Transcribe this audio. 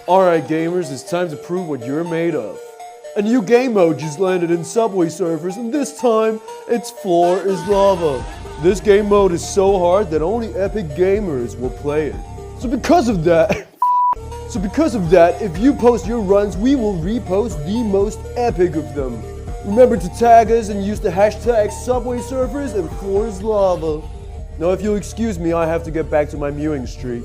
Alright gamers, it's time to prove what you're made of. A new game mode just landed in Subway Surfers, and this time, its floor is lava. This game mode is so hard that only epic gamers will play it. So because of that, if you post your runs, we will repost the most epic of them. Remember to tag us and use the hashtag Subway Surfers and Floor is Lava. Now if you'll excuse me, I have to get back to my mewing streak.